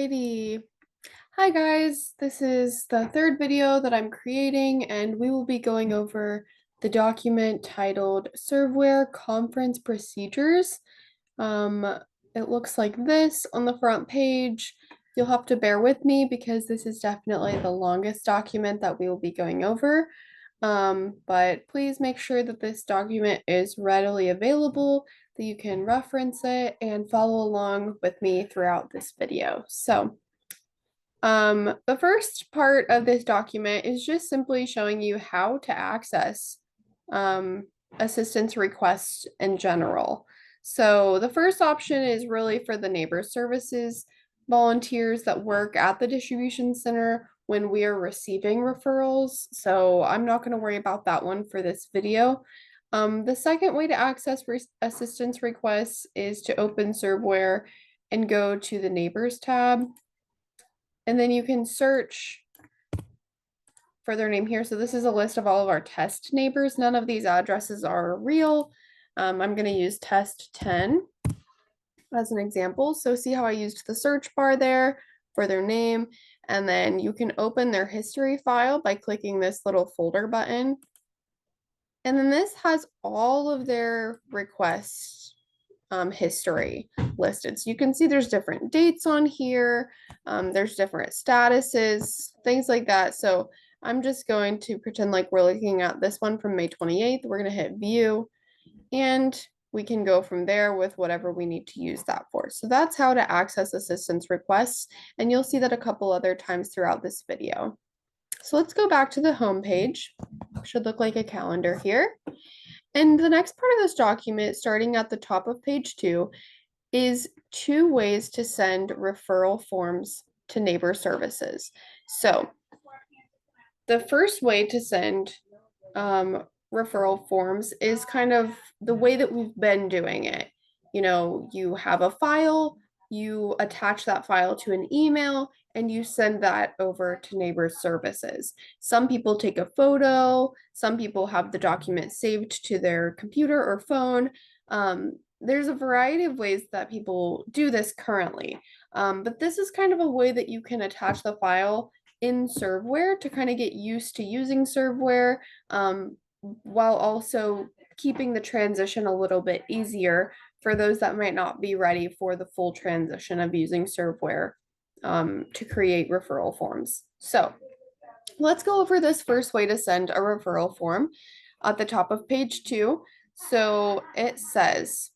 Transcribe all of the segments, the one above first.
Alrighty. Hi guys, this is the third video that I'm creating and we will be going over the document titled ServWare Conference Procedures. Um, it looks like this on the front page. You'll have to bear with me because this is definitely the longest document that we will be going over. But please make sure that this document is readily available, that you can reference it and follow along with me throughout this video. So, the first part of this document is just simply showing you how to access assistance requests in general. So the first option is really for the neighbor services volunteers that work at the distribution center when we are receiving referrals. So I'm not going to worry about that one for this video. The second way to access assistance requests is to open ServWare and go to the neighbors tab. And then you can search for their name here. So this is a list of all of our test neighbors. None of these addresses are real. I'm going to use test 10 as an example. So see how I used the search bar there for their name. And then you can open their history file by clicking this little folder button. And then this has all of their requests history listed. So you can see there's different dates on here. There's different statuses, things like that. So I'm just going to pretend like we're looking at this one from May 28th. We're going to hit view and we can go from there with whatever we need to use that for. So that's how to access assistance requests. And you'll see that a couple other times throughout this video. So let's go back to the home page. Should look like a calendar here. And the next part of this document, starting at the top of page 2, is 2 ways to send referral forms to neighbor services. So the first way to send referral forms is kind of the way that we've been doing it. You know, you have a file, you attach that file to an email, and you send that over to neighbor services. Some people take a photo, some people have the document saved to their computer or phone. There's a variety of ways that people do this currently, but this is kind of a way that you can attach the file in ServWare to kind of get used to using ServWare, while also keeping the transition a little bit easier for those that might not be ready for the full transition of using ServWare to create referral forms. So let's go over this first way to send a referral form at the top of page 2. So it says,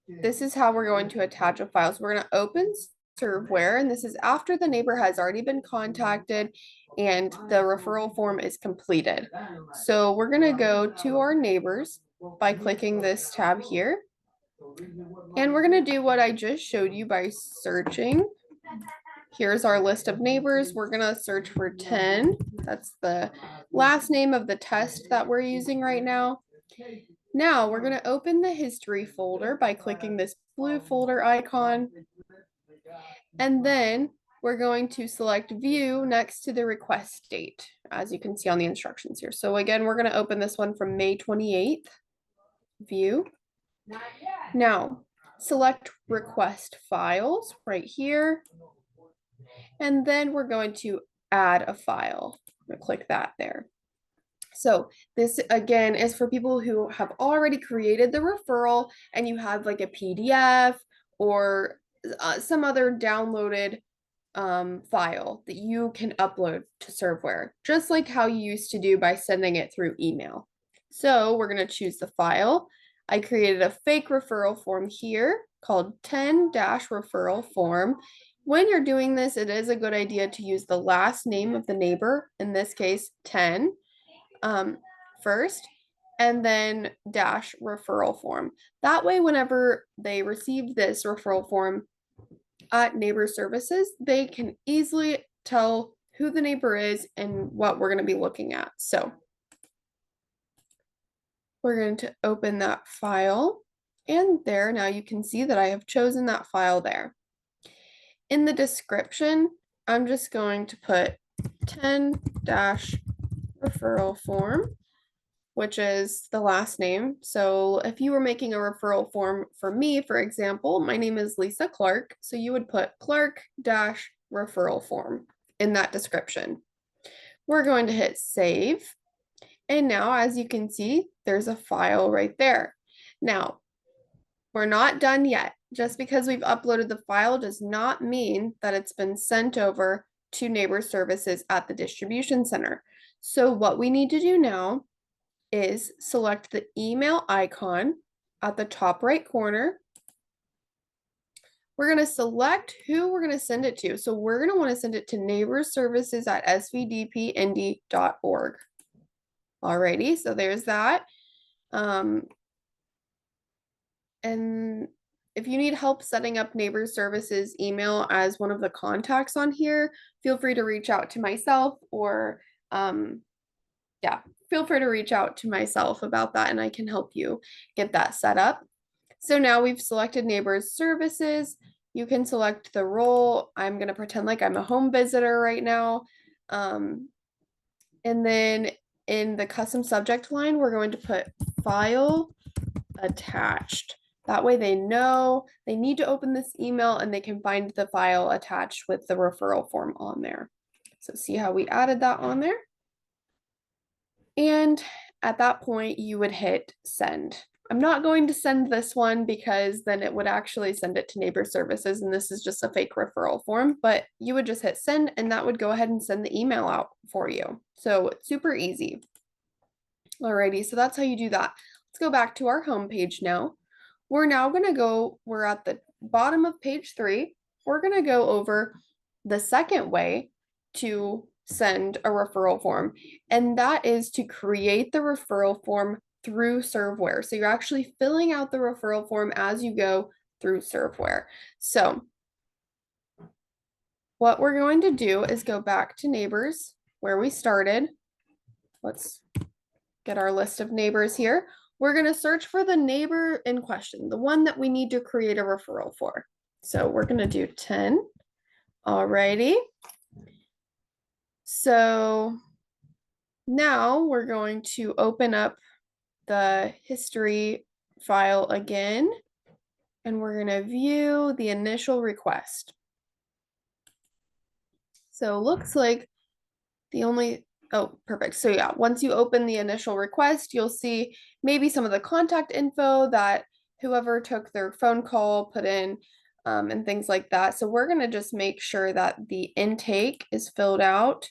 this is how we're going to attach a file. So we're going to open ServWare, and this is after the neighbor has already been contacted and the referral form is completed. So we're going to go to our neighbors by clicking this tab here. And we're going to do what I just showed you by searching. Here's our list of neighbors. We're going to search for 10. That's the last name of the test that we're using right now. Now we're going to open the history folder by clicking this blue folder icon. And then we're going to select view next to the request date, as you can see on the instructions here. So again, we're going to open this one from May 28th. View. Now select request files right here. And then we're going to add a file. I'm going to click that there. So this again is for people who have already created the referral and you have like a PDF or some other downloaded file that you can upload to ServWare, just like how you used to do by sending it through email. So we're going to choose the file. I created a fake referral form here called 10-referral form. When you're doing this, it is a good idea to use the last name of the neighbor, in this case 10, first, and then dash referral form. That way, whenever they receive this referral form at neighbor services, they can easily tell who the neighbor is and what we're going to be looking at. So we're going to open that file, and there now you can see that I have chosen that file there. In the description, I'm just going to put 10-referral form. which is the last name. So if you were making a referral form for me, for example, my name is Lisa Clark. So you would put Clark dash referral form in that description. We're going to hit save. And now, as you can see, there's a file right there. Now, we're not done yet. Just because we've uploaded the file does not mean that it's been sent over to neighbor services at the distribution center. So what we need to do now is select the email icon at the top right corner. We're going to select who we're going to send it to. So we're going to want to send it to neighborservices@svdpindy.org. Alrighty, so there's that. And if you need help setting up neighbor services email as one of the contacts on here, feel free to reach out to myself or yeah, feel free to reach out to myself about that and I can help you get that set up. So now we've selected neighbors services. You can select the role. I'm going to pretend like I'm a home visitor right now. And then in the custom subject line, we're going to put file attached. That way they know they need to open this email and they can find the file attached with the referral form on there. So see how we added that on there? And at that point, you would hit send. I'm not going to send this one because then it would actually send it to neighbor services and this is just a fake referral form, but you would just hit send and that would go ahead and send the email out for you. So it's super easy. Alrighty, so that's how you do that. Let's go back to our home page now. We're at the bottom of page 3. We're going to go over the second way to send a referral form, and that is to create the referral form through ServWare. So you're actually filling out the referral form as you go through ServWare. So what we're going to do is go back to neighbors where we started. Let's get our list of neighbors here. We're going to search for the neighbor in question, the one that we need to create a referral for. So we're going to do 10. Alrighty. So now we're going to open up the history file again, and we're going to view the initial request. So looks like oh, perfect. So yeah, once you open the initial request, you'll see maybe some of the contact info that whoever took their phone call put in and things like that. So we're going to just make sure that the intake is filled out,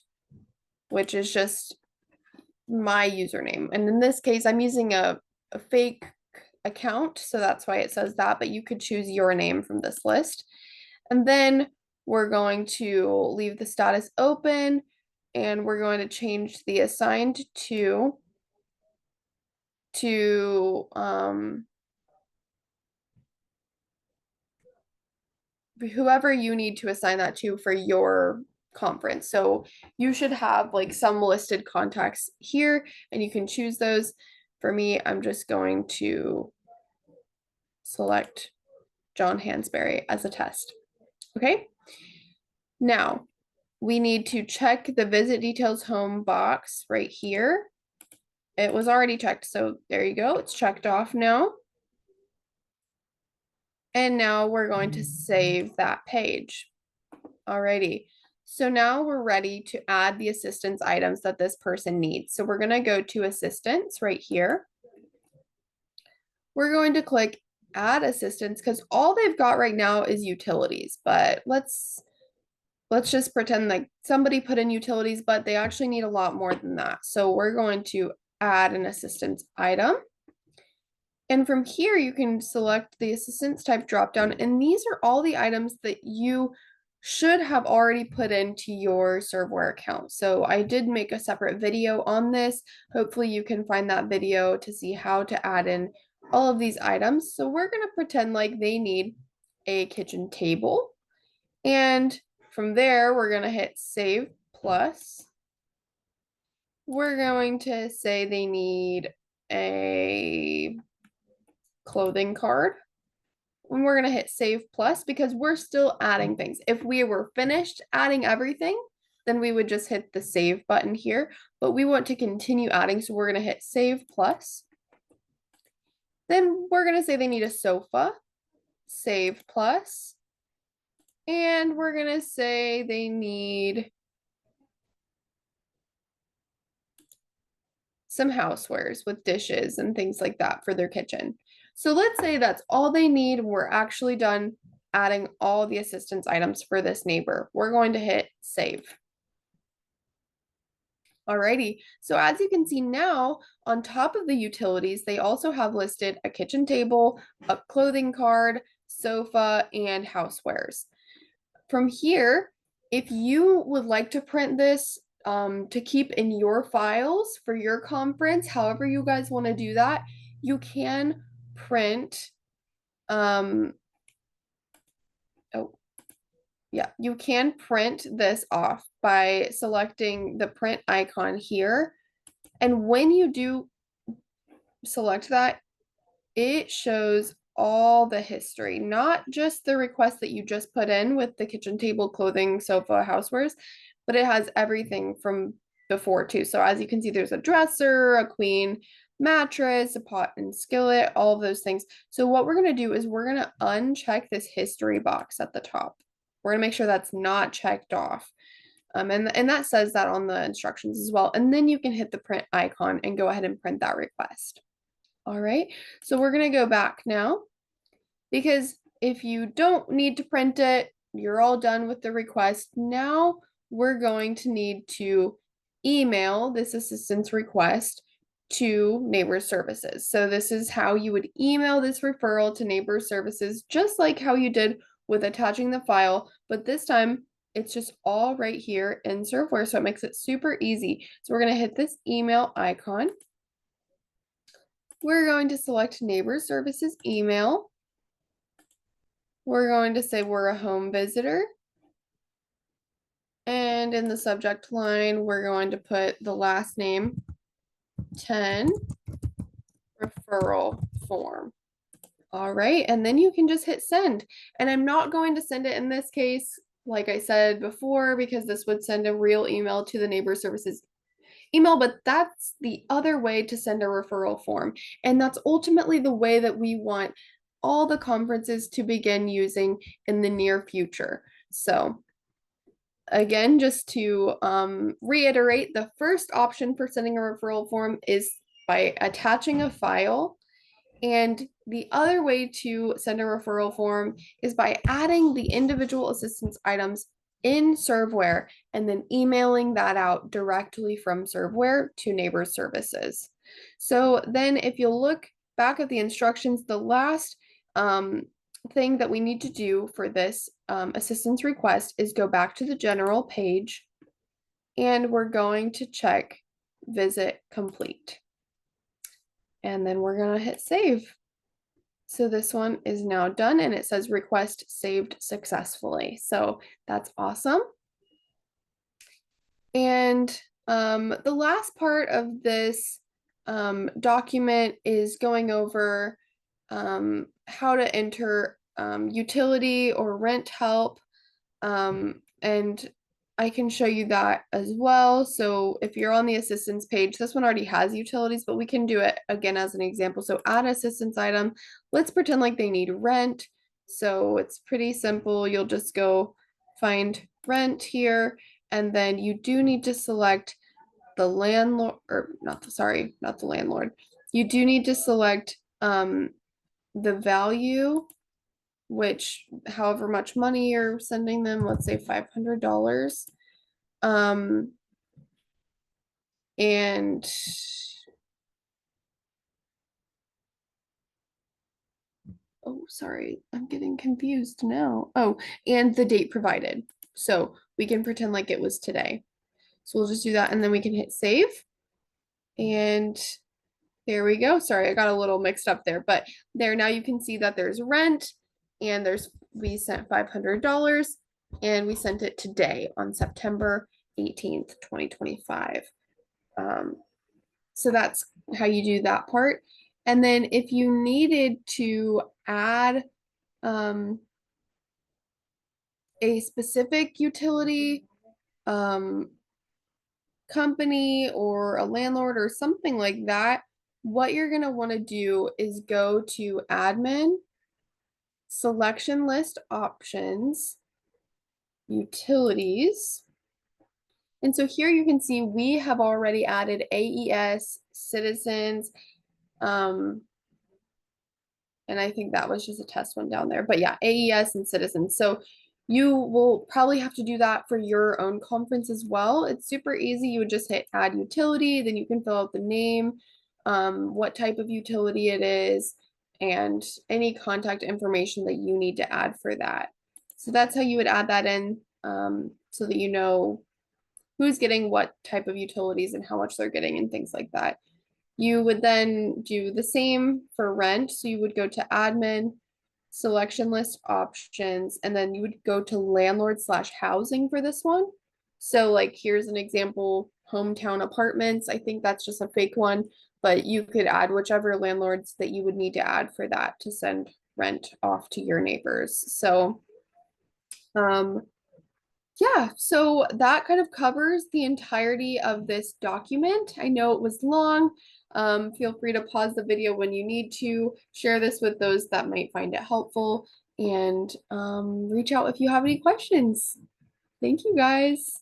which is just my username. And in this case, I'm using a fake account, so that's why it says that, but you could choose your name from this list. And then we're going to leave the status open and we're going to change the assigned to whoever you need to assign that to for your conference. So you should have like some listed contacts here and you can choose those. For me, I'm just going to select John Hansberry as a test. Okay. Now we need to check the visit details home box right here. It was already checked, so there you go. It's checked off now. And now we're going to save that page. Alrighty. So now we're ready to add the assistance items that this person needs. So we're going to go to assistance right here. We're going to click add assistance because all they've got right now is utilities, but let's just pretend like somebody put in utilities, but they actually need a lot more than that. So we're going to add an assistance item. And from here, you can select the assistance type dropdown. And these are all the items that you should have already put into your ServWare account. So I did make a separate video on this. Hopefully you can find that video to see how to add in all of these items. So we're going to pretend like they need a kitchen table. And from there, we're going to hit save plus. We're going to say they need a clothing card. And we're going to hit save plus because we're still adding things. If we were finished adding everything, then we would just hit the save button here, but we want to continue adding, so we're going to hit save plus. Then we're going to say they need a sofa, save plus, and we're going to say they need some housewares with dishes and things like that for their kitchen. So let's say that's all they need. We're actually done adding all the assistance items for this neighbor. We're going to hit save. Alrighty, so as you can see now, on top of the utilities, they also have listed a kitchen table, a clothing card, sofa, and housewares. From here, if you would like to print this to keep in your files for your conference, however you guys want to do that, you can print, oh, yeah, you can print this off by selecting the print icon here. And when you do select that, it shows all the history, not just the request that you just put in with the kitchen table, clothing, sofa, housewares, but it has everything from before too. So as you can see, there's a dresser, a queen mattress, a pot and skillet, all of those things. So what we're going to do is we're going to uncheck this history box at the top. We're going to make sure that's not checked off. And that says that on the instructions as well. And then you can hit the print icon and go ahead and print that request. All right, so we're going to go back now, because if you don't need to print it, you're all done with the request. Now we're going to need to email this assistance request to Neighbor Services. So this is how you would email this referral to Neighbor Services, just like how you did with attaching the file, but this time it's just all right here in ServWare, so it makes it super easy. So we're going to hit this email icon. We're going to select Neighbor Services email. We're going to say we're a home visitor. And in the subject line, we're going to put the last name, 10, referral form. All right, and then you can just hit send. And I'm not going to send it in this case, like I said before, because this would send a real email to the Neighbor Services email, but that's the other way to send a referral form. And that's ultimately the way that we want all the conferences to begin using in the near future. So again, just to reiterate, the first option for sending a referral form is by attaching a file. And the other way to send a referral form is by adding the individual assistance items in ServWare and then emailing that out directly from ServWare to Neighbor Services. So then if you look back at the instructions, the last thing that we need to do for this assistance request is go back to the general page, and we're going to check visit complete. And then we're going to hit save. So this one is now done, and it says request saved successfully. So that's awesome. And the last part of this document is going over how to enter utility or rent help. And I can show you that as well. So if you're on the assistance page, this one already has utilities, but we can do it again as an example. So add assistance item. Let's pretend like they need rent. So it's pretty simple. You'll just go find rent here, and then you do need to select the landlord, or not the landlord. You do need to select the value, which however much money you're sending them, let's say $500. And oh, sorry, I'm getting confused now. Oh, and the date provided. So we can pretend like it was today. So we'll just do that, and then we can hit save. And there we go. Sorry, I got a little mixed up there, but there, now you can see that there's rent, and we sent $500, and we sent it today on September 18th, 2025. So that's how you do that part. And then if you needed to add a specific utility, um, company or a landlord or something like that, what you're going to want to do is go to admin, selection list options, utilities. And so here you can see we have already added AES, citizens, um, and I think that was just a test one down there. But yeah, AES and citizens. So you will probably have to do that for your own conference as well. It's super easy. You would just hit add utility, then you can fill out the name, what type of utility it is, and any contact information that you need to add for that. So that's how you would add that in, so that you know who's getting what type of utilities and how much they're getting and things like that. You would then do the same for rent. So you would go to admin, selection list options, and then you would go to landlord slash housing for this one. So like here's an example, hometown apartments. I think that's just a fake one, but you could add whichever landlords that you would need to add for that to send rent off to your neighbors. So yeah, so that kind of covers the entirety of this document. I know it was long. Feel free to pause the video when you need to. Share this with those that might find it helpful, and reach out if you have any questions. Thank you guys.